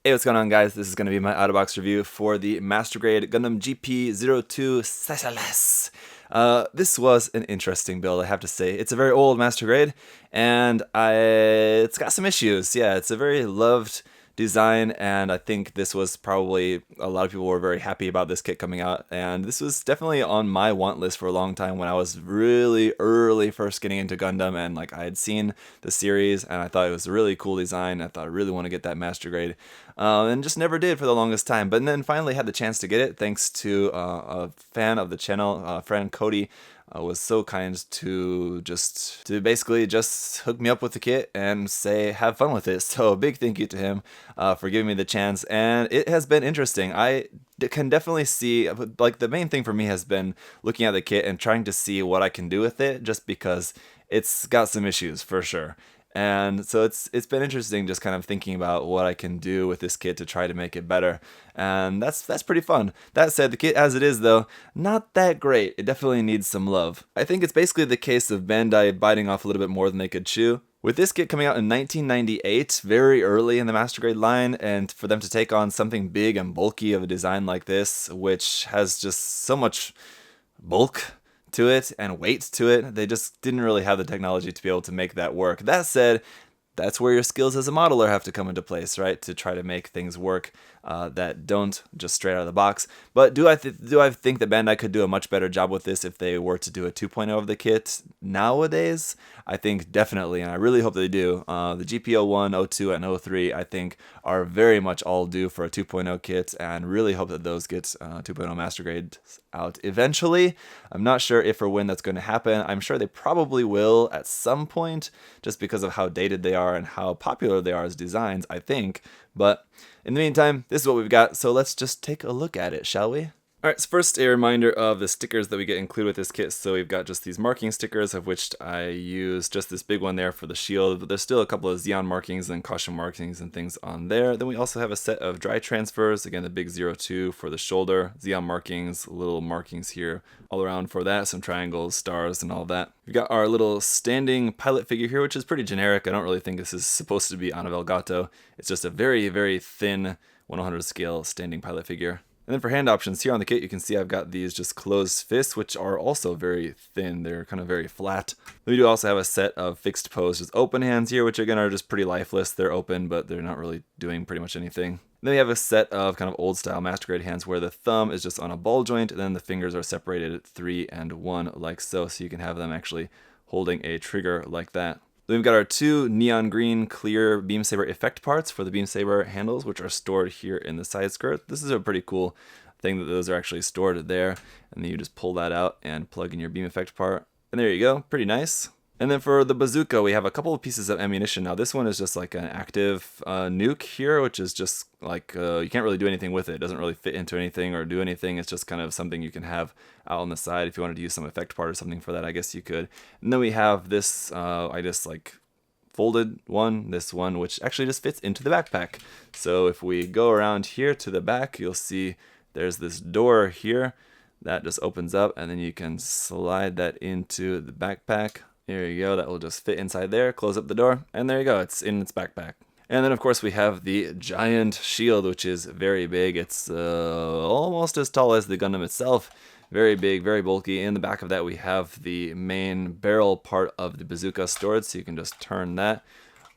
Hey, what's going on, guys? This is going to be my out-of-box review for the Master Grade Gundam GP02 Psysalis. This was an interesting build, I have to say. It's a very old Master Grade, and it's got some issues. Yeah, it's a very loved design, and I think this was probably, a lot of people were very happy about this kit coming out, and this was definitely on my want list for a long time when I was really early first getting into Gundam, and like I had seen the series and I thought it was a really cool design. I thought I really want to get that Master Grade, and just never did for the longest time, but then finally had the chance to get it thanks to a fan of the channel, friend Cody, was so kind to basically just hook me up with the kit and say have fun with it. So a big thank you to him for giving me the chance, and it has been interesting. I can definitely see, like, the main thing for me has been looking at the kit and trying to see what I can do with it, just because it's got some issues for sure. And so it's been interesting just kind of thinking about what I can do with this kit to try to make it better. And that's pretty fun. That said, the kit as it is, though, not that great. It definitely needs some love. I think it's basically the case of Bandai biting off a little bit more than they could chew. With this kit coming out in 1998, very early in the Master Grade line, and for them to take on something big and bulky of a design like this, which has just so much bulk to it and weight to it, they just didn't really have the technology to be able to make that work. That said, that's where your skills as a modeler have to come into place, right? To try to make things work that don't just straight out of the box. But do I think that Bandai could do a much better job with this if they were to do a 2.0 of the kit nowadays? I think definitely, and I really hope they do. The GP01, 02, and 03, I think, are very much all due for a 2.0 kit, and really hope that those get 2.0 Master Grade out eventually. I'm not sure if or when that's going to happen. I'm sure they probably will at some point, just because of how dated they are and how popular they are as designs, I think. But in the meantime, this is what we've got, so let's just take a look at it, shall we? Alright, so first a reminder of the stickers that we get included with this kit. So we've got just these marking stickers, of which I use just this big one there for the shield, but there's still a couple of Xeon markings and caution markings and things on there. Then we also have a set of dry transfers, again the big 02 for the shoulder, Xeon markings, little markings here all around for that, some triangles, stars, and all that. We've got our little standing pilot figure here, which is pretty generic. I don't really think this is supposed to be Ana Gato. It's just a very, very thin 1/100 scale standing pilot figure. And then for hand options, here on the kit you can see I've got these just closed fists, which are also very thin. They're kind of very flat. We do also have a set of fixed pose, just open hands here, which again are just pretty lifeless. They're open, but they're not really doing pretty much anything. Then we have a set of kind of old style Master Grade hands where the thumb is just on a ball joint, and then the fingers are separated at 3 and 1 like so you can have them actually holding a trigger like that. Then we've got our two neon green clear beam saber effect parts for the beam saber handles, which are stored here in the side skirt. This is a pretty cool thing that those are actually stored there, and then you just pull that out and plug in your beam effect part, and there you go, pretty nice. And then for the bazooka, we have a couple of pieces of ammunition. Now this one is just like an active nuke here, which is just like, you can't really do anything with it. It doesn't really fit into anything or do anything. It's just kind of something you can have out on the side. If you wanted to use some effect part or something for that, I guess you could. And then we have this, I just like folded one, this one, which actually just fits into the backpack. So if we go around here to the back, you'll see there's this door here that just opens up, and then you can slide that into the backpack. There you go, that will just fit inside there, close up the door, and there you go, it's in its backpack. And then of course we have the giant shield, which is very big. It's almost as tall as the Gundam itself. Very big, very bulky. In the back of that we have the main barrel part of the bazooka stored, so you can just turn that,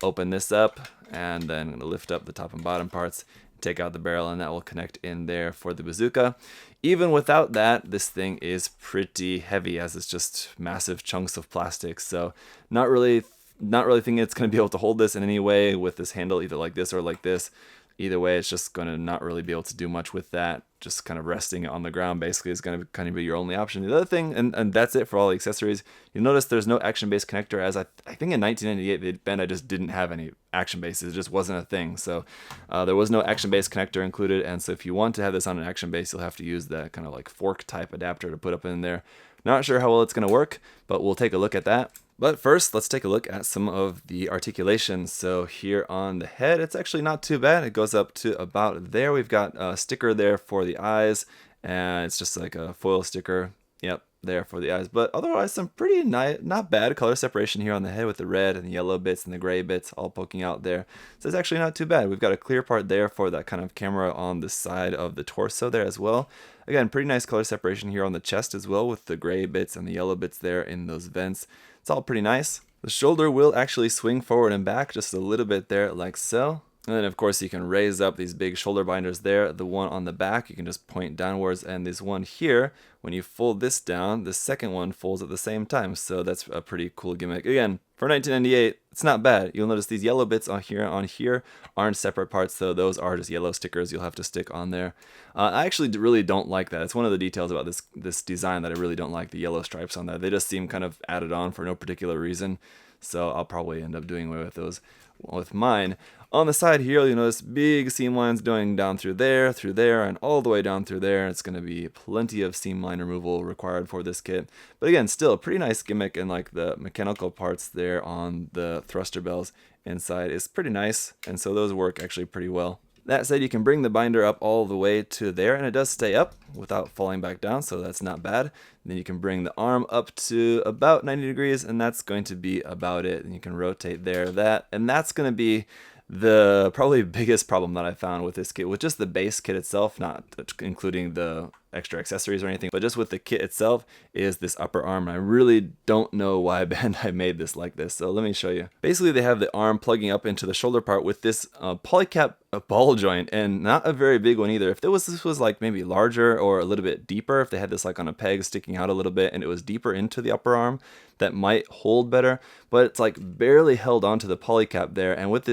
open this up, and then lift up the top and bottom parts, take out the barrel, and that will connect in there for the bazooka. Even without that, this thing is pretty heavy, as it's just massive chunks of plastic. So not really thinking it's going to be able to hold this in any way with this handle, either like this or like this. Either way, it's just going to not really be able to do much with that. Just kind of resting it on the ground basically is going to kind of be your only option. The other thing, and that's it for all the accessories, you'll notice there's no action-based connector, as I think in 1998 Bandai just didn't have any action bases. It just wasn't a thing. So there was no action-based connector included, and so if you want to have this on an action base, you'll have to use that kind of like fork type adapter to put up in there. Not sure how well it's going to work, but we'll take a look at that. But first, let's take a look at some of the articulation. So here on the head, it's actually not too bad. It goes up to about there. We've got a sticker there for the eyes, and it's just like a foil sticker. Yep, there for the eyes. But otherwise, some pretty nice, not bad color separation here on the head with the red and the yellow bits and the gray bits all poking out there. So it's actually not too bad. We've got a clear part there for that kind of camera on the side of the torso there as well. Again, pretty nice color separation here on the chest as well with the gray bits and the yellow bits there in those vents. It's all pretty nice. The shoulder will actually swing forward and back just a little bit there like so. And then of course you can raise up these big shoulder binders there. The one on the back you can just point downwards, and this one here, when you fold this down, the second one folds at the same time. So that's a pretty cool gimmick. Again, for 1998, it's not bad. You'll notice these yellow bits on here aren't separate parts, though. Those are just yellow stickers you'll have to stick on there. I actually really don't like that. It's one of the details about this design that I really don't like, the yellow stripes on there. They just seem kind of added on for no particular reason. So I'll probably end up doing away with those with mine. On the side here, you'll notice big seam lines going down through there, and all the way down through there. It's going to be plenty of seam line removal required for this kit. But again, still a pretty nice gimmick, and like the mechanical parts there on the thruster bells inside is pretty nice, and so those work actually pretty well. That said, you can bring the binder up all the way to there, and it does stay up without falling back down, so that's not bad. And then you can bring the arm up to about 90 degrees, and that's going to be about it. And you can rotate there, and that's going to be the probably biggest problem that I found with this kit, with just the base kit itself, not including the extra accessories or anything, but just with the kit itself, is this upper arm. I really don't know why Bandai made this like this, so let me show you. Basically, they have the arm plugging up into the shoulder part with this polycap ball joint, and not a very big one either. If this was like maybe larger or a little bit deeper, if they had this like on a peg sticking out a little bit and it was deeper into the upper arm, that might hold better, but it's like barely held onto the polycap there. And with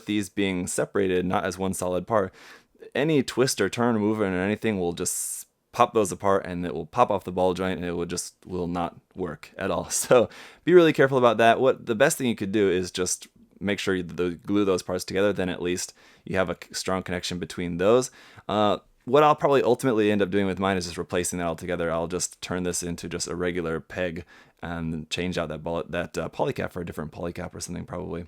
these being separated, not as one solid part, any twist or turn, movement or anything will just pop those apart, and it will pop off the ball joint, and it will not work at all. So be really careful about that. The best thing you could do is just make sure you glue those parts together. Then at least you have a strong connection between those. What I'll probably ultimately end up doing with mine is just replacing that all together. I'll just turn this into just a regular peg and change out that polycap for a different polycap or something probably.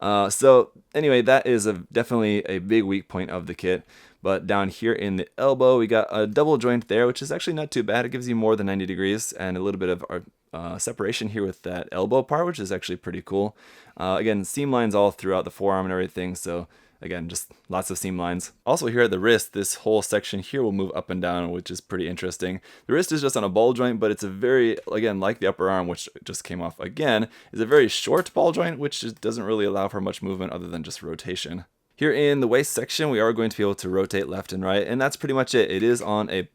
So anyway, that is definitely a big weak point of the kit. But down here in the elbow, we got a double joint there, which is actually not too bad. It gives you more than 90 degrees and a little bit of separation here with that elbow part, which is actually pretty cool. Again, seam lines all throughout the forearm and everything, so again, just lots of seam lines. Also here at the wrist, this whole section here will move up and down, which is pretty interesting. The wrist is just on a ball joint, but it's a very, again, like the upper arm, which just came off again, is a very short ball joint, which just doesn't really allow for much movement other than just rotation. Here in the waist section, we are going to be able to rotate left and right, and that's pretty much it. It is on a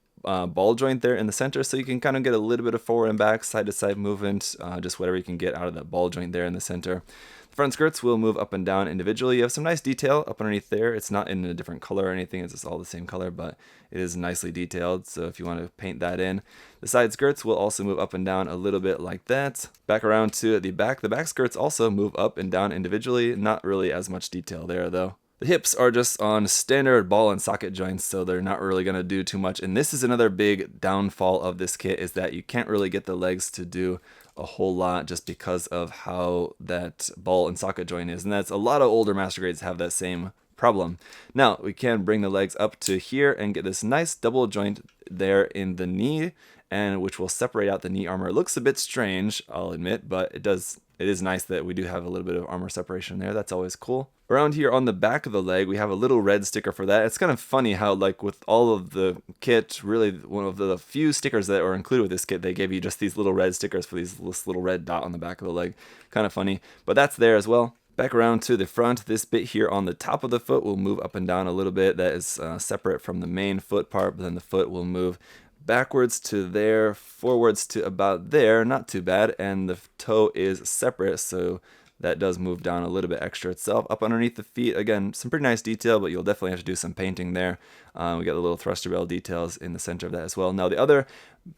ball joint there in the center, so you can kind of get a little bit of forward and back, side to side movement, just whatever you can get out of that ball joint there in the center. The front skirts will move up and down individually. You have some nice detail up underneath there. It's not in a different color or anything, it's just all the same color, but it is nicely detailed, so if you want to paint that in. The side skirts will also move up and down a little bit like that. Back around to the back skirts also move up and down individually, not really as much detail there though. The hips are just on standard ball and socket joints, so they're not really going to do too much. And this is another big downfall of this kit, is that you can't really get the legs to do a whole lot just because of how that ball and socket joint is. And that's a lot of older master grades have that same problem. Now, we can bring the legs up to here and get this nice double joint there in the knee, and which will separate out the knee armor. It looks a bit strange, I'll admit, but it is nice that we do have a little bit of armor separation there. That's always cool. Around here on the back of the leg, we have a little red sticker for that. It's kind of funny how, like, with all of the kit, really one of the few stickers that were included with this kit, they gave you just these little red stickers for this little red dot on the back of the leg. Kind of funny, but that's there as well. Back around to the front, this bit here on the top of the foot will move up and down a little bit. That is separate from the main foot part, but then the foot will move backwards to there, forwards to about there, not too bad, and the toe is separate, so that does move down a little bit extra itself. Up underneath the feet, again, some pretty nice detail, but you'll definitely have to do some painting there. We got the little thruster bell details in the center of that as well. Now, the other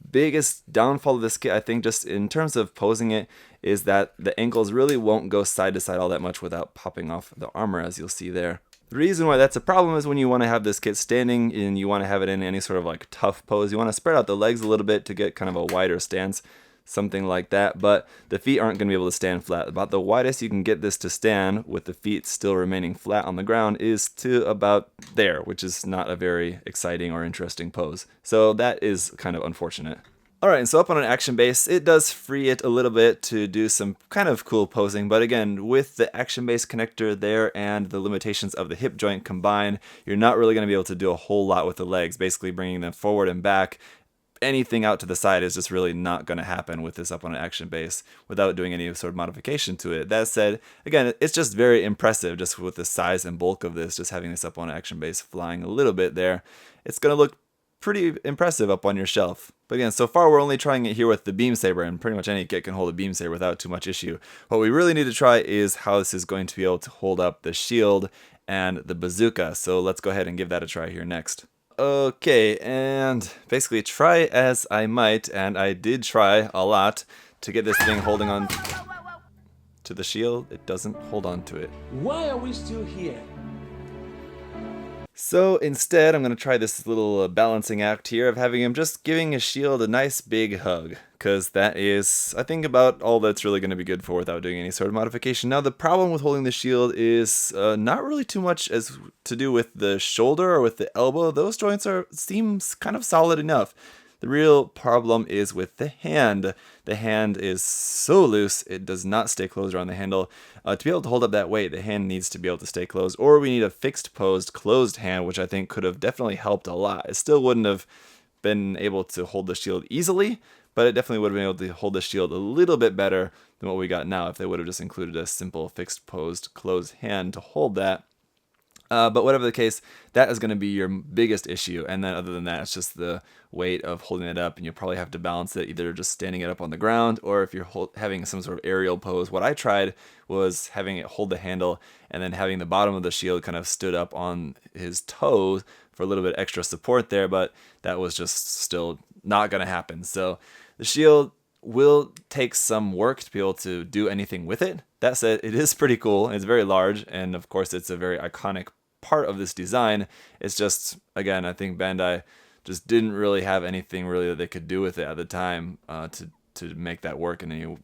biggest downfall of this kit, I think, just in terms of posing it, is that the ankles really won't go side to side all that much without popping off the armor, as you'll see there. The reason why that's a problem is when you want to have this kit standing and you want to have it in any sort of like tough pose, you want to spread out the legs a little bit to get kind of a wider stance, something like that, but the feet aren't going to be able to stand flat. About the widest you can get this to stand with the feet still remaining flat on the ground is to about there, which is not a very exciting or interesting pose. So that is kind of unfortunate. Alright, so up on an action base, it does free it a little bit to do some kind of cool posing, but again, with the action base connector there and the limitations of the hip joint combined, you're not really going to be able to do a whole lot with the legs, basically bringing them forward and back. Anything out to the side is just really not going to happen with this up on an action base without doing any sort of modification to it. That said, again, it's just very impressive just with the size and bulk of this, just having this up on an action base flying a little bit there. It's going to look pretty impressive up on your shelf. But again, so far we're only trying it here with the beam saber, and pretty much any kit can hold a beam saber without too much issue. What we really need to try is how this is going to be able to hold up the shield and the bazooka. So let's go ahead and give that a try here next. Okay, and basically try as I might, and I did try a lot to get this thing holding on to the shield. It doesn't hold on to it. Why are we still here? So instead, I'm going to try this little balancing act here of having him just giving his shield a nice big hug, because that is, I think, about all that's really going to be good for without doing any sort of modification. Now, the problem with holding the shield is not really too much as to do with the shoulder or with the elbow. Those joints seems kind of solid enough. The real problem is with the hand. The hand is so loose, it does not stay closed around the handle. To be able to hold up that weight, the hand needs to be able to stay closed, or we need a fixed posed closed hand, which I think could have definitely helped a lot. It still wouldn't have been able to hold the shield easily, but it definitely would have been able to hold the shield a little bit better than what we got now if they would have just included a simple fixed posed closed hand to hold that. But whatever the case, that is going to be your biggest issue. And then other than that, it's just the weight of holding it up. And you'll probably have to balance it either just standing it up on the ground or if you're having some sort of aerial pose. What I tried was having it hold the handle and then having the bottom of the shield kind of stood up on his toes for a little bit extra support there. But that was just still not going to happen. So the shield will take some work to be able to do anything with it. That said, it is pretty cool. It's very large. And of course, it's a very iconic part of this design. It's just, again, I think Bandai just didn't really have anything really that they could do with it at the time to make that work in any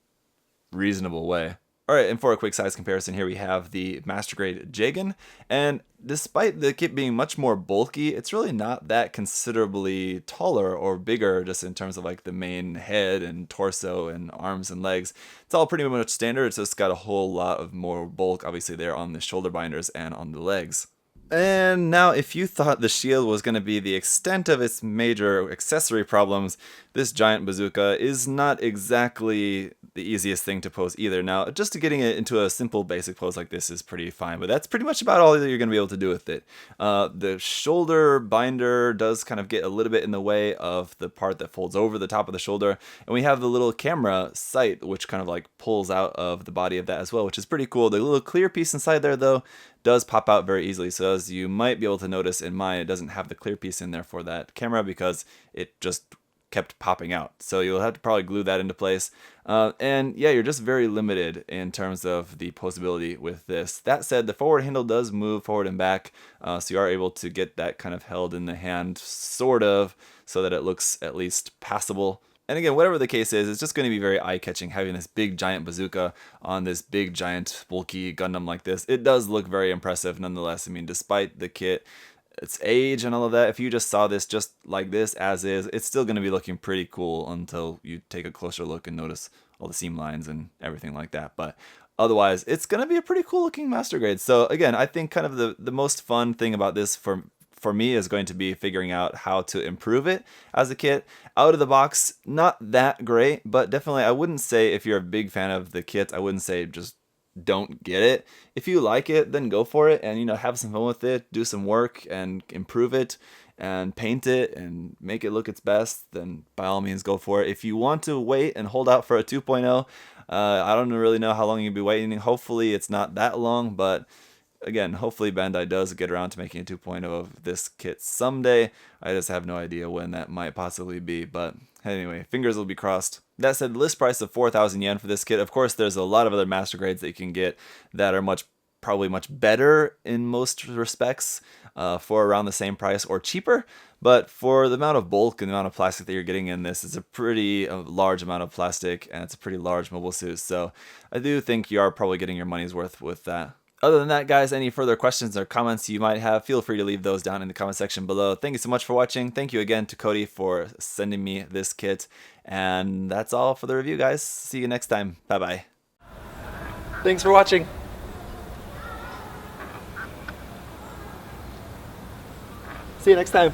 reasonable way. Alright, and for a quick size comparison here we have the Master Grade Jagan, and despite the kit being much more bulky, it's really not that considerably taller or bigger just in terms of like the main head and torso and arms and legs. It's all pretty much standard, it's just got a whole lot of more bulk obviously there on the shoulder binders and on the legs. And now, if you thought the shield was going to be the extent of its major accessory problems, this giant bazooka is not exactly the easiest thing to pose either. Now, just to getting it into a simple basic pose like this is pretty fine, but that's pretty much about all that you're going to be able to do with it. The shoulder binder does kind of get a little bit in the way of the part that folds over the top of the shoulder, and we have the little camera sight, which kind of like pulls out of the body of that as well, which is pretty cool. The little clear piece inside there, though, does pop out very easily, so as you might be able to notice in mine, it doesn't have the clear piece in there for that camera because it just kept popping out. So you'll have to probably glue that into place. And yeah, you're just very limited in terms of the posability with this. That said, the forward handle does move forward and back, so you are able to get that kind of held in the hand, sort of, so that it looks at least passable. And again, whatever the case is, it's just going to be very eye-catching having this big giant bazooka on this big giant bulky Gundam like this. It does look very impressive nonetheless. I mean, despite the kit, its age and all of that, if you just saw this just like this as is, it's still going to be looking pretty cool until you take a closer look and notice all the seam lines and everything like that. But otherwise, it's going to be a pretty cool looking Master Grade. So again, I think kind of the most fun thing about this for me is going to be figuring out how to improve it as a kit. Out of the box, not that great, but definitely I wouldn't say if you're a big fan of the kit, I wouldn't say just don't get it. If you like it, then go for it and, you know, have some fun with it, do some work and improve it and paint it and make it look its best, then by all means go for it. If you want to wait and hold out for a 2.0, I don't really know how long you'll be waiting. Hopefully it's not that long, but again, hopefully Bandai does get around to making a 2.0 of this kit someday. I just have no idea when that might possibly be, but anyway, fingers will be crossed. That said, the list price of 4,000 yen for this kit. Of course, there's a lot of other Master Grades that you can get that are probably much better in most respects for around the same price or cheaper. But for the amount of bulk and the amount of plastic that you're getting in this, it's a pretty large amount of plastic and it's a pretty large mobile suit. So I do think you are probably getting your money's worth with that. Other than that, guys, any further questions or comments you might have, feel free to leave those down in the comment section below. Thank you so much for watching. Thank you again to Cody for sending me this kit. And that's all for the review, guys. See you next time. Bye-bye. Thanks for watching. See you next time.